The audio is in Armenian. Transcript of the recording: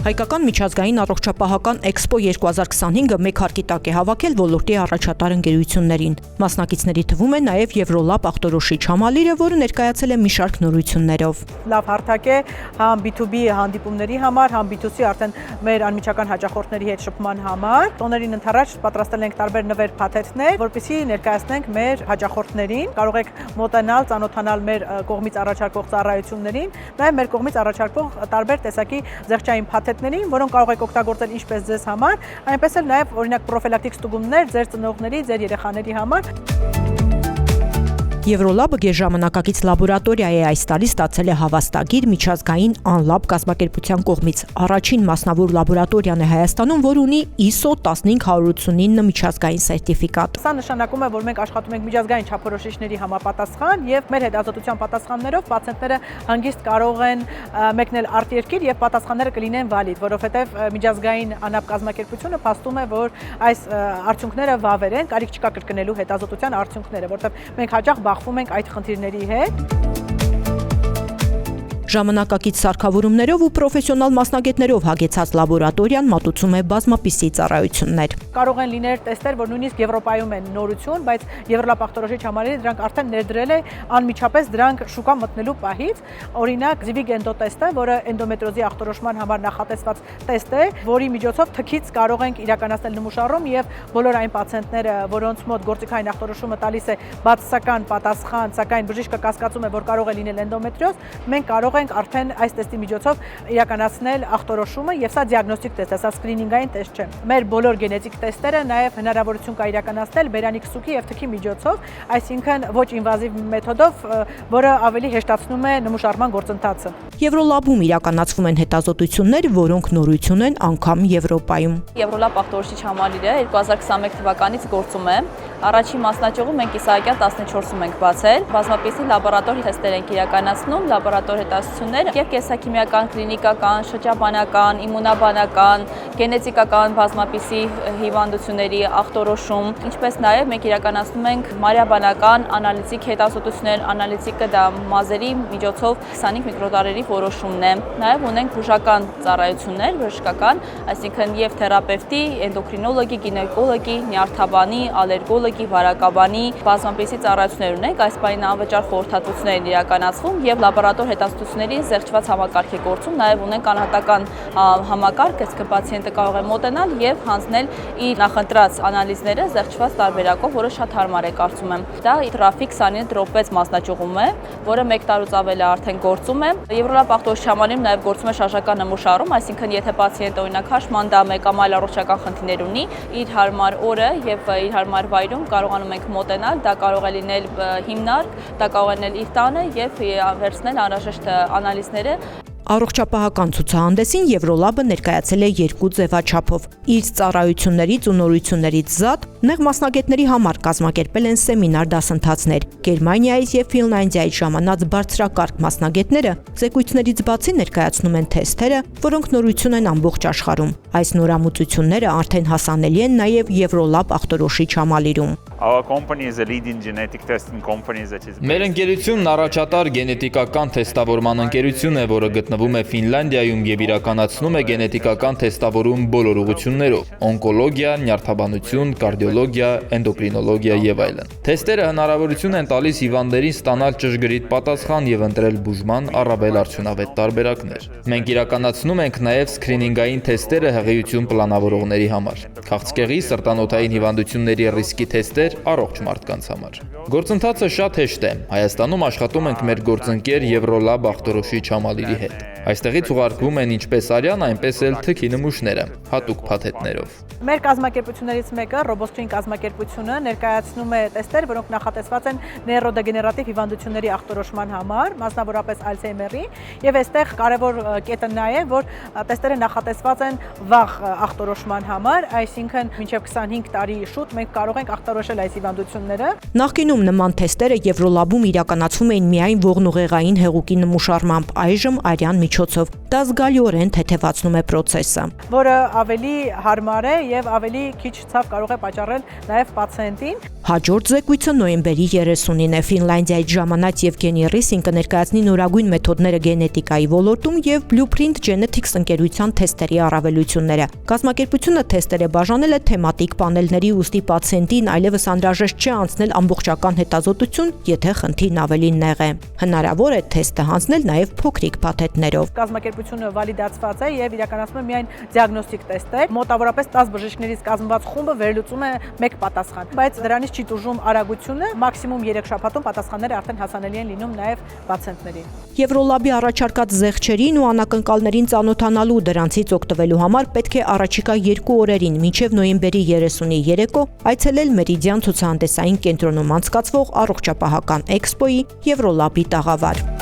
Հայկական միջազգային առողջապահական Էքսպո 2025-ը մեկ հարկի տակ է հավաքել ոլորտի առաջատար ընկերություններին։ Մասնակիցների թվում է նաև Եվրոլաբ ախտորոշիչ համալիրը, որը ներկայացել է մի շարք նորություններով։ Լավ հարթակ է համ B2B հանդիպումների համար, համ B2C արդեն մեր անմիջական հաճախորդների հետ շփման համար։ Տոներին ընթരാճ պատրաստել ենք տարբեր նվեր փաթեթներ, որպեսզի ներկայացնենք մեր հաճախորդներին։ Կարող եք մոտենալ, ծանոթանալ մեր կողմից առաջարկվող ծառայություններին, նաև մեր կողմից առաջարկվող տարբեր տեսակի զեղչային փաթեթներին, որոնք կարող եք օգտագործել ինչպես ձեզ համար, այնպես էլ նաև օրինակ պրոֆիլակտիկ ստուգումներ ձեր ծնողների, ձեր երեխաների համար։ Եվրոլաբը գերժամանակակից լաբորատորիա է, այս տարի ստացել է հավաստագիր միջազգային անլաբ կազմակերպության կողմից։ Առաջին մասնավոր լաբորատորիան է Հայաստանում, որ ունի ISO 15189 միջազգային սերտիֆիկատ։ Սա նշանակում է, որ մենք աշխատում ենք միջազգային չափորոշիչների համապատասխան եւ մեր հետազոտության պատասխաններով պացիենտները հանգիստ կարող են մեկնել արտերկիր եւ պատասխանները կլինեն վալիդ, որովհետեւ միջազգային անապ կազմակերպությունը փաստում է, որ այս արդյունքները վավեր են, կարիք չկա կրկնելու հետազոտության արդյունքները, որովհետեւ մենք հաճախ բախվում ենք այդ խնդիրների հետ։ Ժամանակակից սարքավորումներով ու պրոֆեսիոնալ մասնագետներով հագեցած լաբորատորիան մատուցում է բազմապիսի ծառայություններ։ Կարող են լինել տեստեր, որ նույնիսկ Եվրոպայում են նորություն, բայց Եվրոլաբ ախտորոշիչ համալիրը դրանք արդեն ներդրել է անմիջապես դրանք շուկա մտնելու պահից։ Օրինակ Zivig Endo տեստը, որը էնդոմետրիոզի ախտորոշման համար նախատեսված տեստ է, որի միջոցով թքից կարող ենք իրականացնել նմուշառում եւ բոլոր այն պացիենտները, որոնց մոտ գործիքային ախտորոշումը տալիս է բացասական պատասխան, սակայն բժիշկը կասկածում է, որ կարող է լինել էնդոմետրիոզ, մենք կարող ենք արդեն այս տեստի միջոցով իրականացնել ախտորոշումը եւ սա դիագնոստիկ տեստ է, սա սկրինինգային տեստ չէ։ Մեր բոլոր գենետիկ տեստերը նաև հնարավորություն կա իրականացնել բերանի քսուկի եւ թքի միջոցով, այսինքն ոչ ինվազիվ մեթոդով, որը ավելի հեշտացնում է նմուշառման գործընթացը։ Եվրոլաբում իրականացվում են հետազոտություններ, որոնք նորություն են անգամ Եվրոպայում։ Եվրոլաբ ախտորոշիչ համալիրը 2021 թվականից գործում է։ Առաջին մասնաճյուղը մենք կիսայական 14-ում ենք բացել։ Բազմապիսի լաբորատոր թեստեր ենք իրականացնում, լաբորատոր հետազոտություններ եւ կենսաքիմիական, կլինիկական, շրջաբանական, իմունաբանական, գենետիկական բազմապիսի հիվանդությունների ախտորոշում, ինչպես նաեւ մենք իրականացնում ենք մարիաբանական անալիզիկ հետազոտություններ, անալիզիկը դա մազերի միջոցով 25 միկրոդարերի որոշումն է։ Նաեւ ունենք բուժական ծառայություններ, բժշկական, այսինքն եւ թերապևտի, էնդոկրինոլոգի, գինեկոլոգի, նյարդաբանի, ալերգոլոգի, վարակաբանի բազմապիսի ծառայություններ ունենք, այս բանին անվճար խորհրդատվություններ են իրականացվում եւ լաբորատոր հետազոտությունների զեղչված համակարգ է գործում, նաեւ ունենք անհատական համակարգ, այսինքն պացիենտը կարող է մոտենալ եւ հանձնել իր նախընտրած անալիզները զեղչված տարբերակով, որը շատ հարմար է կարծում եմ։ Դա Traffic 29 դրոպեց մասնաճյուղում է, որը 1 տարուց ավել է արդեն գործում է։ Եվրոլաբ ախտորոշիչ համալիրում նաեւ գործում է շարժական նմուշառում, այսինքն եթե պացիենտը օրինակ հաշմանդամ է կամ այլ առողջական խնդիրներ ունի, իր հարմար օրը եւ իր հարմար վայրում կարողանում ենք մոտենալ, դա կարող է լինել հիմնարկ, դա կարող է լինել իր տանը եւ վերցնել անհրաժեշտ անալիզները։ Առողջապահական ցուցահանդեսին Եվրոլաբը ներկայացել է 2 ձևաչափով։ Իր ծառայություններից ու նորություններից զատ նեղ մասնագետների համար կազմակերպել են սեմինար դասընթացներ։ Գերմանիայից եւ Ֆինլանդիայից ժամանած բարձրակարգ մասնագետները զեկույցներից բացի ներկայացնում են թեստերը, որոնք նորություն են ամբողջ աշխարհում։ Այս նորամուծությունները արդեն հասանելի են նաեւ Եվրոլաբ ախտորոշիչ համալիրում։ Մեր ընկերությունն առաջատար գենետիկական թեստավորման ընկերություն է, որը գտնվում է Ֆինլանդիայում եւ իրականացնում է գենետիկական թեստավորում բոլոր ուղղություններով՝ օնկոլոգիա, նյարդաբանություն, կարդիոլոգիա, էնդոկրինոլոգիա եւ այլն։ Թեստերը հնարավորություն են տալիս հիվանդներին ստանալ ճշգրիտ պատասխան եւ ընտրել բուժման առավել արդյունավետ տարբերակներ։ Մենք իրականացնում ենք նաեւ սկրինինգային թեստերը հղիություն պլանավորողների համար։ Քաղցկեղի, սրտանոթային հիվանդությունների ռիսկի թեստեր առողջ մարդկանց համար։ Գործընթացը շատ հեշտ է։ Հայաստանում աշխատում ենք մեր գործընկեր Եվրոլաբ ախտորոշիչ համալիրի հետ։ Այստեղից ուղարկվում են ինչպես արյան, այնպես էլ թքի նմուշները, հատուկ փաթեթներով։ Մեր կազմակերպություններից մեկը Roboscreen կազմակերպությունը ներկայացնում է տեստեր, որոնք նախատեսված են նեյրոդեգեներատիվ հիվանդությունների ախտորոշման համար, մասնավորապես Alzheimer-ի, եւ այստեղ կարևոր կետը նա է, որ տեստերը նախատեսված են վաղ ախտորոշման համար, այսինքն մինչև 25 տարի շուտ մենք կարող ենք ախտորոշել այս հիվանդությունները։ Նախկինում նման թեստերը Եվրոլաբում իրականացվում էին միայն ողնուղեղային հեղուկի նմուշառմամբ, այժմ արյան միջոցով։ դա զգալիորեն թեթևացնում է process-ը։ Որը ավելի հարմար է եւ ավելի քիչ ցավ կարող է պատճառել նաեւ պացիենտին։ Հաջորդ զեկույցը նոյեմբերի 30-ին է Ֆինլանդիայից ժամանած Եվգենի Ռիսին կներկայացնի նորագույն մեթոդները գենետիկայի ոլորտում եւ Blueprint Genetics ընկերության թեստերի առավելությունները։ Կազմակերպությունը թեստերը բաժանել է թեմատիկ պանելների, ուստի պացիենտին այլևս անհրաժեշտ չէ անցնել ամբողջական հետազոտություն, եթե խնդիրն ավելի նեղ է։ Հնարավոր է թեստը հանձնել նաեւ փոքրիկ փաթեթներով։ Կազմակերպությունը վալիդացված է եւ իրականացնում է միայն դիագնոստիկ տեստեր։ Մոտավորապես 10 բժիշկներից կազմված խումբը վերլուծում է 1 պատասխան, բայց դրանից չի տուժում արագությունը, մաքսիմում 3 շաբաթում պատասխանները արդեն հասանելի են լինում նաեւ պացիենտներին։ Եվրոլաբի առաջարկած զեղչերին ու անակնկալներին ծանոթանալու դրանցից օգտվելու համար պետք է առաջիկա 2 օրերին մինչև նոյեմբերի 30-ի երեկո այցելել Մերիդիան ցուցահանդեսային կենտրոնում անցկացվող առողջապահական էքսպոյի Եվրոլաբի տաղավար։